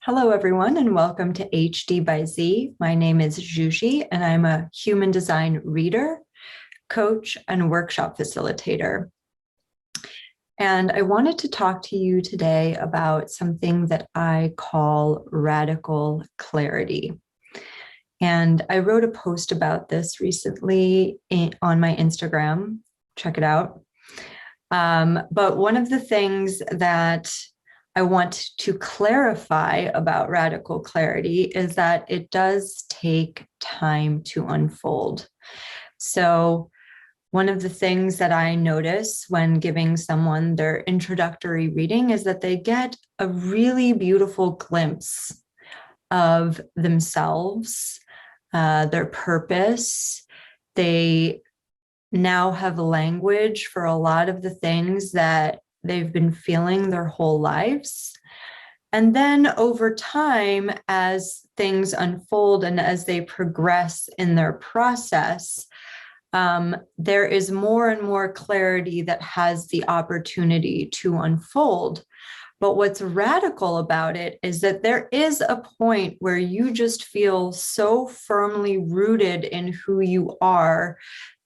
Hello, everyone, and welcome to HD by Z. My name is Juji, and I'm a human design reader, coach, and workshop facilitator. And I wanted to talk to you today about something that I call radical clarity. And I wrote a post about this recently on my Instagram. Check it out. But one of the things that I want to clarify about radical clarity is that it does take time to unfold. So, one of the things that I notice when giving someone their introductory reading is that they get a really beautiful glimpse of themselves, their purpose. They now have language for a lot of the things that they've been feeling their whole lives. And then over time, as things unfold and as they progress in their process, there is more and more clarity that has the opportunity to unfold. But what's radical about it is that there is a point where you just feel so firmly rooted in who you are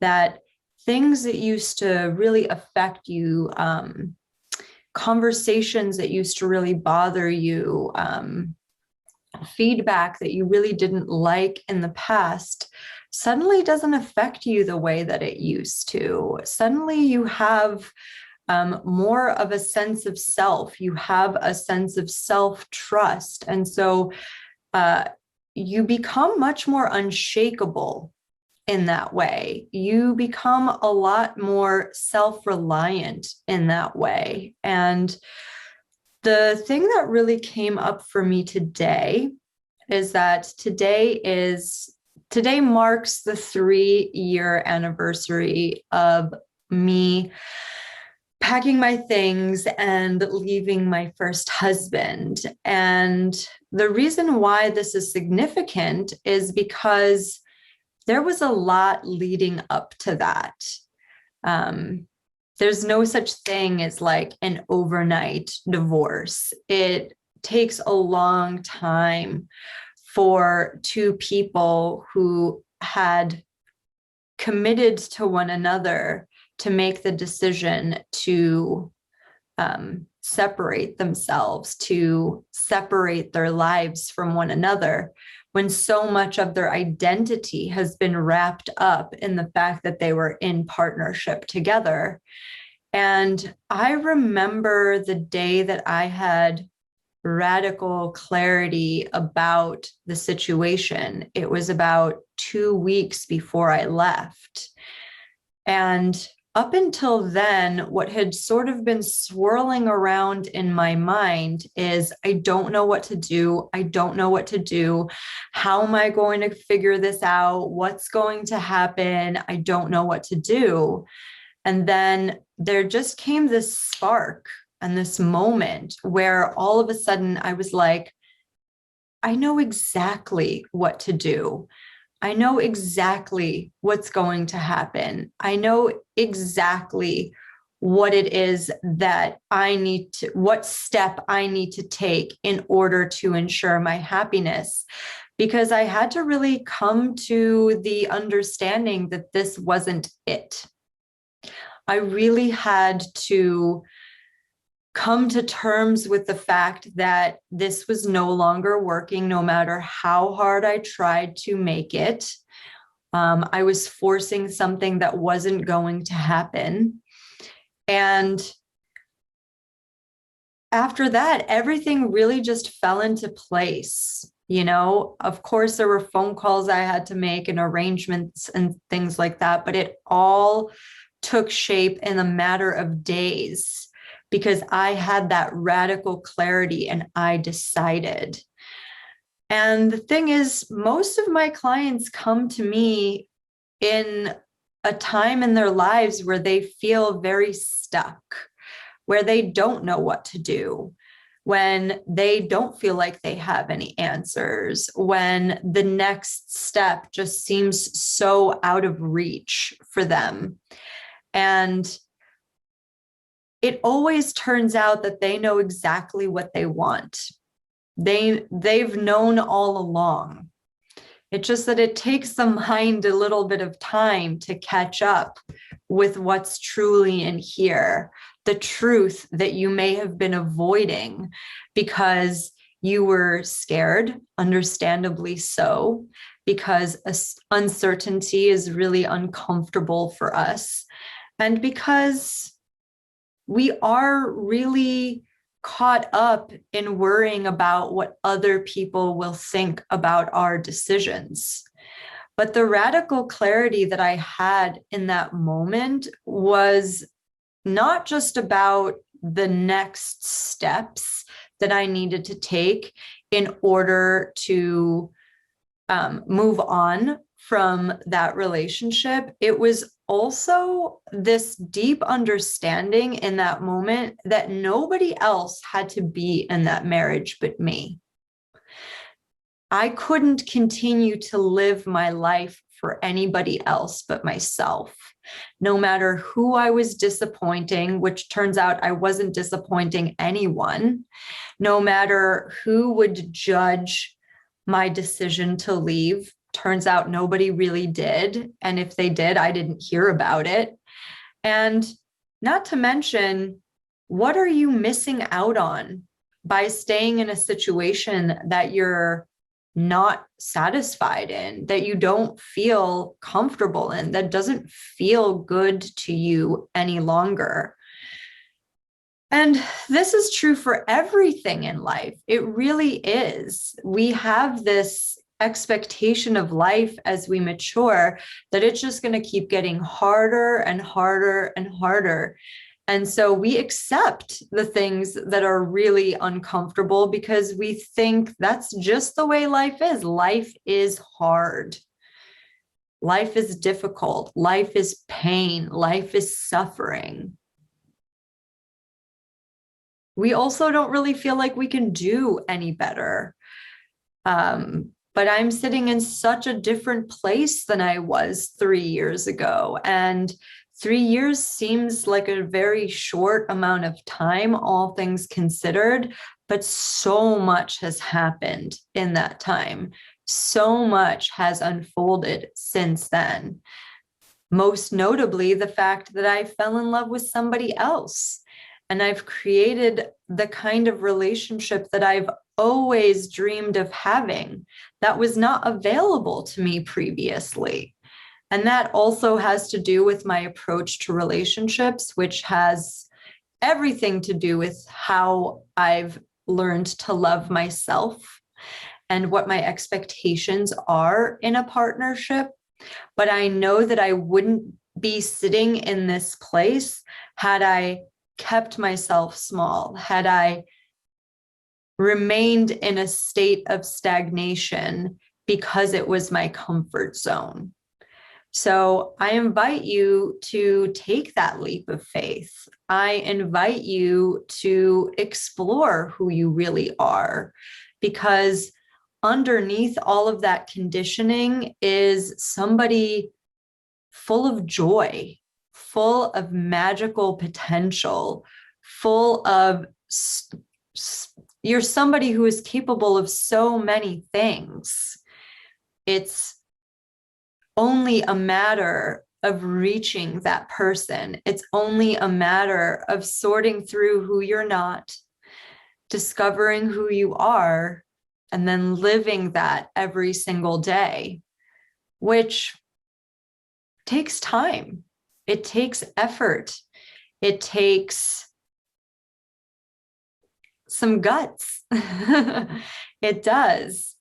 that things that used to really affect you, conversations that used to really bother you, feedback that you really didn't like in the past, suddenly doesn't affect you the way that it used to. Suddenly you have more of a sense of self. You have a sense of self-trust. And so you become much more unshakable in that way. You become a lot more self-reliant in that way. And the thing that really came up for me today is that today marks the 3-year anniversary of me packing my things and leaving my first husband. And the reason why this is significant is because there was a lot leading up to that. There's no such thing as like an overnight divorce. It takes a long time for two people who had committed to one another to make the decision to separate themselves, to separate their lives from one another, when so much of their identity has been wrapped up in the fact that they were in partnership together. And I remember the day that I had radical clarity about the situation. It was about 2 weeks before I left. And up until then, what had sort of been swirling around in my mind is, I don't know what to do. I don't know what to do. How am I going to figure this out? What's going to happen? I don't know what to do. And then there just came this spark and this moment where all of a sudden I was like, I know exactly what to do. I know exactly what's going to happen. I know exactly what it is that what step I need to take in order to ensure my happiness. Because I had to really come to the understanding that this wasn't it. I really had to come to terms with the fact that this was no longer working, no matter how hard I tried to make it. I was forcing something that wasn't going to happen. And after that, everything really just fell into place. You know, of course, there were phone calls I had to make and arrangements and things like that, but it all took shape in a matter of days, because I had that radical clarity and I decided. And the thing is, most of my clients come to me in a time in their lives where they feel very stuck, where they don't know what to do, when they don't feel like they have any answers, when the next step just seems so out of reach for them. And it always turns out that they know exactly what they want. They've known all along. It's just that it takes the mind a little bit of time to catch up with what's truly in here, the truth that you may have been avoiding because you were scared, understandably so, because uncertainty is really uncomfortable for us, and because we are really caught up in worrying about what other people will think about our decisions. But the radical clarity that I had in that moment was not just about the next steps that I needed to take in order to move on from that relationship. It was also this deep understanding in that moment that nobody else had to be in that marriage but me. I couldn't continue to live my life for anybody else but myself. No matter who I was disappointing, which turns out I wasn't disappointing anyone, no matter who would judge my decision to leave, turns out nobody really did. And if they did, I didn't hear about it. And not to mention, what are you missing out on by staying in a situation that you're not satisfied in, that you don't feel comfortable in, that doesn't feel good to you any longer? And this is true for everything in life. It really is. We have this expectation of life as we mature that it's just going to keep getting harder and harder and harder. And so we accept the things that are really uncomfortable because we think that's just the way life is. Life is hard. Life is difficult. Life is pain. Life is suffering. We also don't really feel like we can do any better. But I'm sitting in such a different place than I was 3 years ago. And 3 years seems like a very short amount of time, all things considered, but so much has happened in that time. So much has unfolded since then. Most notably, the fact that I fell in love with somebody else. And I've created the kind of relationship that I've always dreamed of having that was not available to me previously. And that also has to do with my approach to relationships, which has everything to do with how I've learned to love myself and what my expectations are in a partnership. But I know that I wouldn't be sitting in this place had I kept myself small, had I remained in a state of stagnation because it was my comfort zone. So I invite you to take that leap of faith. I invite you to explore who you really are, because underneath all of that conditioning is somebody full of joy, full of magical potential, full of, you're somebody who is capable of so many things. It's only a matter of reaching that person. It's only a matter of sorting through who you're not, discovering who you are, and then living that every single day, which takes time. It takes effort. It takes some guts. It does.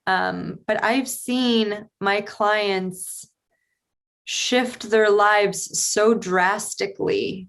But I've seen my clients shift their lives so drastically.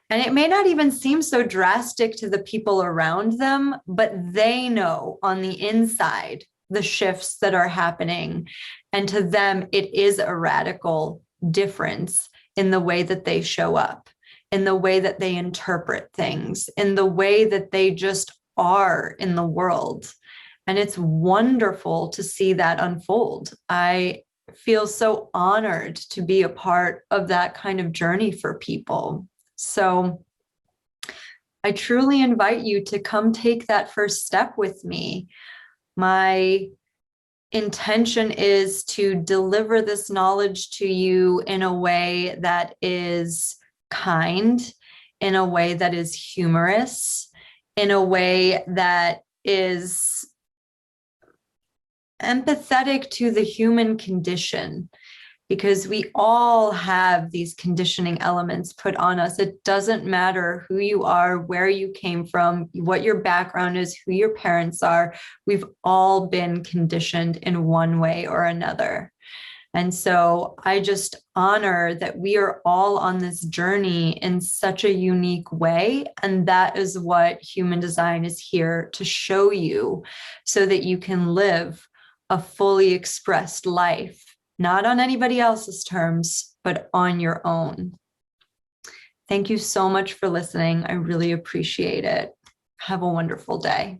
And it may not even seem so drastic to the people around them, but they know on the inside the shifts that are happening. And to them, it is a radical difference in the way that they show up, in the way that they interpret things, in the way that they just are in the world. And it's wonderful to see that unfold. I feel so honored to be a part of that kind of journey for people. So I truly invite you to come take that first step with me. My intention is to deliver this knowledge to you in a way that is kind, in a way that is humorous, in a way that is empathetic to the human condition, because we all have these conditioning elements put on us. It doesn't matter who you are, where you came from, what your background is, who your parents are. We've all been conditioned in one way or another. And so I just honor that we are all on this journey in such a unique way. And that is what human design is here to show you, so that you can live a fully expressed life, not on anybody else's terms, but on your own. Thank you so much for listening. I really appreciate it. Have a wonderful day.